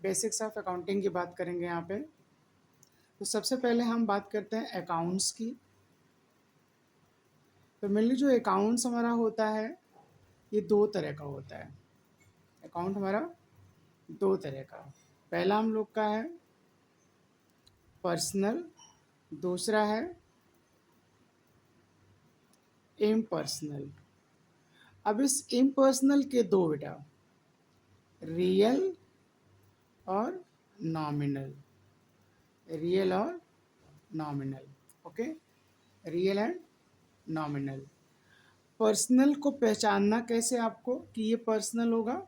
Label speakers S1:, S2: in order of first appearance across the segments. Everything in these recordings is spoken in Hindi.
S1: बेसिक्स ऑफ अकाउंटिंग की बात करेंगे यहाँ पे। तो सबसे पहले हम बात करते हैं अकाउंट्स की। तो मेनली जो अकाउंट्स हमारा होता है ये दो तरह का होता है। अकाउंट हमारा दो तरह का, पहला हम लोग का है पर्सनल, दूसरा है इम्पर्सनल। अब इस इम्पर्सनल के दो बेटा, रियल और नॉमिनल, रियल और nominal. Okay, real and nominal. Personal को पहचानना कैसे आपको कि ये पर्सनल होगा?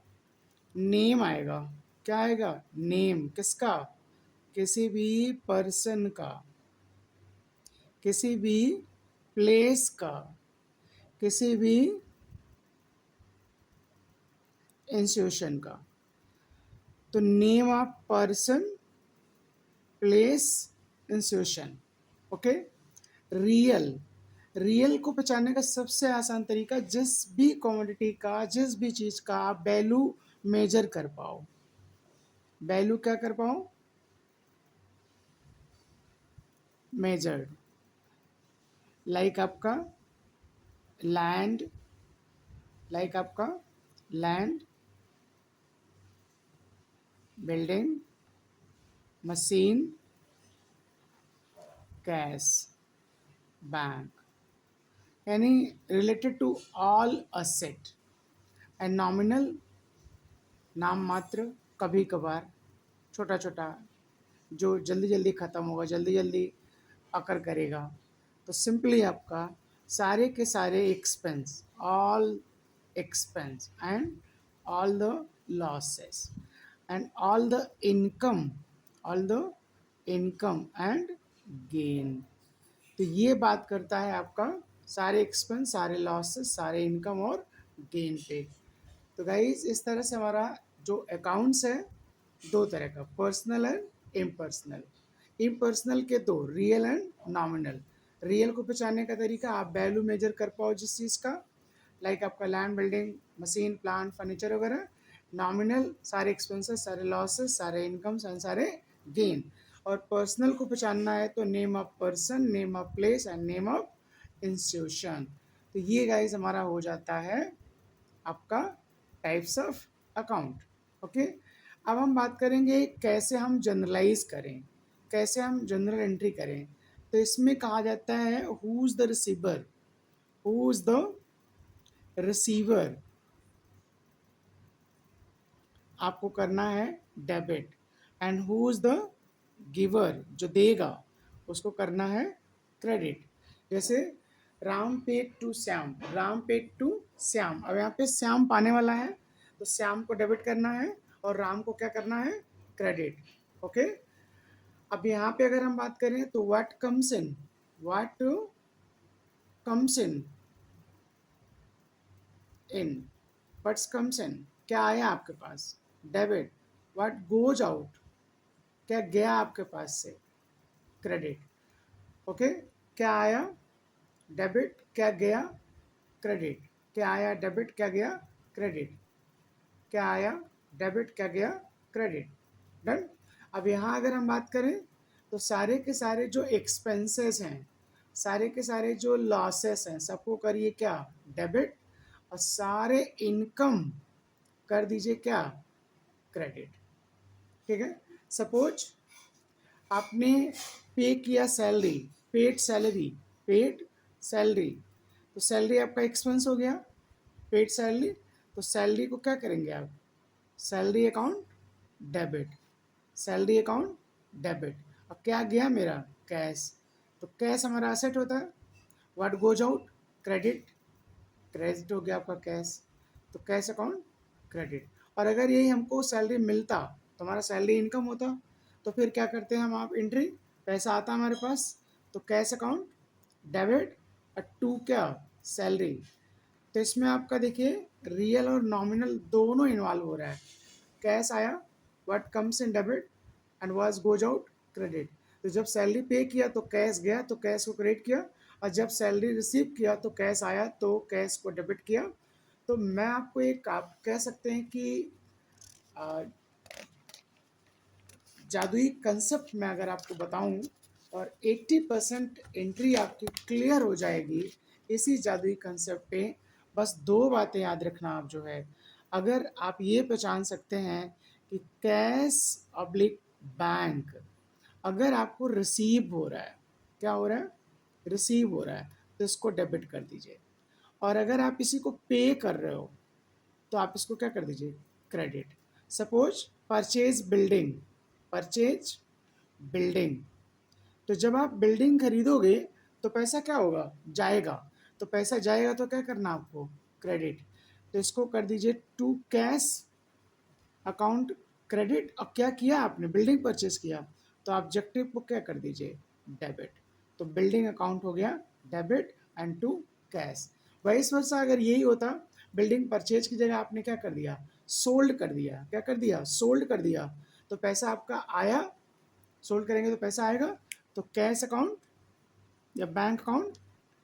S1: नेम आएगा। क्या आएगा? नेम। किसका? किसी भी पर्सन का, किसी भी प्लेस का, किसी भी इंस्टीट्यूशन का। तो name of person, place, institution. Okay. Real, real को पहचानने का सबसे आसान तरीका, जिस भी कमोडिटी का, जिस भी चीज़ का आप वैल्यू मेजर कर पाओ। वैल्यू क्या कर पाओ? मेजर्ड। लाइक आपका लैंड, लाइक आपका land, building, machine, cash, bank, यानी related to all asset. And nominal, नाम मात्र, कभी कभार, छोटा छोटा, जो जल्दी जल्दी ख़त्म होगा, जल्दी जल्दी अकर करेगा। तो सिंपली आपका सारे के सारे expense, all expense and all the losses and all the income and gain। तो ये बात करता है आपका सारे एक्सपेंस, सारे लॉसेस, सारे इनकम और गेन पे। तो गाइज इस तरह से हमारा जो अकाउंट्स है दो तरह का, पर्सनल एंड इम्पर्सनल। इम्पर्सनल के दो, रियल एंड नॉमिनल। रियल को पहचानने का तरीका, आप वैल्यू मेजर कर पाओ जिस चीज़ का, लाइक आपका land, building, machine, plant, furniture वगैरह। नॉमिनल, सारे एक्सपेंसेस, सारे लॉसेस, सारे इनकम्स एंड सारे गेन। और पर्सनल को पहचानना है तो name of person, name of place and name of institution. तो ये गाइज हमारा हो जाता है आपका टाइप्स ऑफ अकाउंट। ओके, अब हम बात करेंगे कैसे हम जनरलाइज करें, कैसे हम जनरल एंट्री करें। तो इसमें कहा जाता है who is the receiver, who is the receiver. आपको करना है debit. And who is the giver, जो देगा उसको करना है क्रेडिट। जैसे Ram paid to Shyam, Ram paid to Shyam. अब यहाँ पे श्याम पाने वाला है तो श्याम को डेबिट करना है और राम को क्या करना है? क्रेडिट। ओके। अब यहाँ पे अगर हम बात करें तो what comes in, what comes in, in, what's comes in, क्या आया आपके पास? डेबिट। व्हाट गोज आउट, क्या गया आपके पास से? क्रेडिट। ओके, क्या आया? डेबिट। क्या गया? क्रेडिट। क्या आया? डेबिट। क्या गया? क्रेडिट। क्या आया? डेबिट। क्या गया? क्रेडिट। डन। अब यहाँ अगर हम बात करें तो सारे के सारे जो एक्सपेंसेस हैं, सारे के सारे जो लॉसेस हैं, सबको करिए क्या? डेबिट। और सारे इनकम कर दीजिए क्या? क्रेडिट। ठीक है। सपोज आपने पे किया salary, paid salary, paid salary, तो सैलरी आपका एक्सपेंस हो गया, पेड सैलरी। तो सैलरी को क्या करेंगे आप? Salary account debit, salary account debit. अब क्या गया मेरा? कैश। तो कैश हमारा असेट होता है। What goes out? Credit, credit हो गया आपका कैश। तो कैश अकाउंट क्रेडिट। और अगर यही हमको सैलरी मिलता तो हमारा सैलरी इनकम होता, तो फिर क्या करते हैं हम? आप एंट्री, पैसा आता हमारे पास तो कैश अकाउंट डेबिट और टू क्या? सैलरी। तो इसमें आपका देखिए रियल और नॉमिनल दोनों इन्वॉल्व हो रहा है। कैश आया, what comes in debit and what goes out credit. तो जब सैलरी पे किया तो कैश गया तो कैश को क्रेडिट किया, और जब सैलरी रिसीव किया तो कैश आया तो कैश को डेबिट किया। तो मैं आपको एक, आप कह सकते हैं कि जादुई कंसेप्ट में अगर आपको बताऊं, और 80% एंट्री आपकी क्लियर हो जाएगी इसी जादुई कंसेप्ट पे। बस दो बातें याद रखना आप जो है, अगर आप ये पहचान सकते हैं कि कैश अब्लिक बैंक, अगर आपको रिसीव हो रहा है, क्या हो रहा है, रिसीव हो रहा है, तो इसको डेबिट कर दीजिए। और अगर आप किसी को पे कर रहे हो तो आप इसको क्या कर दीजिए, credit. Suppose purchase building, purchase building, तो जब आप बिल्डिंग खरीदोगे तो पैसा क्या होगा, जाएगा। तो पैसा जाएगा तो क्या करना आपको, क्रेडिट। तो इसको कर दीजिए टू कैश अकाउंट क्रेडिट। अब क्या किया आपने, बिल्डिंग परचेज किया, तो ऑब्जेक्टिव को क्या कर दीजिए, डेबिट। तो बिल्डिंग अकाउंट हो गया debit and to cash. Vice versa अगर यही होता, बिल्डिंग परचेज की जगह आपने क्या कर दिया, सोल्ड कर दिया, क्या कर दिया, सोल्ड कर दिया, तो पैसा आपका आया, सोल्ड करेंगे तो पैसा आएगा। तो कैश अकाउंट या बैंक अकाउंट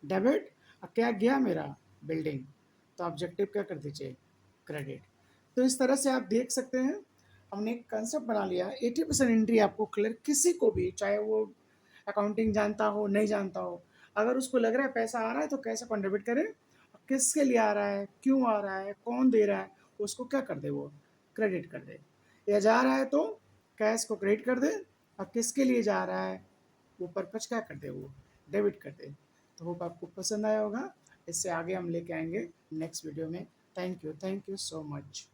S1: डेबिट, और क्या गया मेरा, बिल्डिंग, तो ऑब्जेक्टिव क्या कर दीजिए, क्रेडिट। तो इस तरह से आप देख सकते हैं हमने एक कंसेप्ट बना लिया। 80% एंट्री आपको क्लियर, किसी को भी चाहे वो अकाउंटिंग जानता हो नहीं जानता हो, अगर उसको लग रहा है पैसा आ रहा है तो कैसे कंट्रीब्यूट करे, किसके लिए आ रहा है, क्यों आ रहा है, कौन दे रहा है, उसको क्या कर दे, वो क्रेडिट कर दे। या जा रहा है तो कैश को क्रेडिट कर दे, और किसके लिए जा रहा है वो पर्पज क्या कर दे, वो डेबिट कर दे। तो होप आपको पसंद आया होगा। इससे आगे हम लेके आएंगे नेक्स्ट वीडियो में। Thank you so much.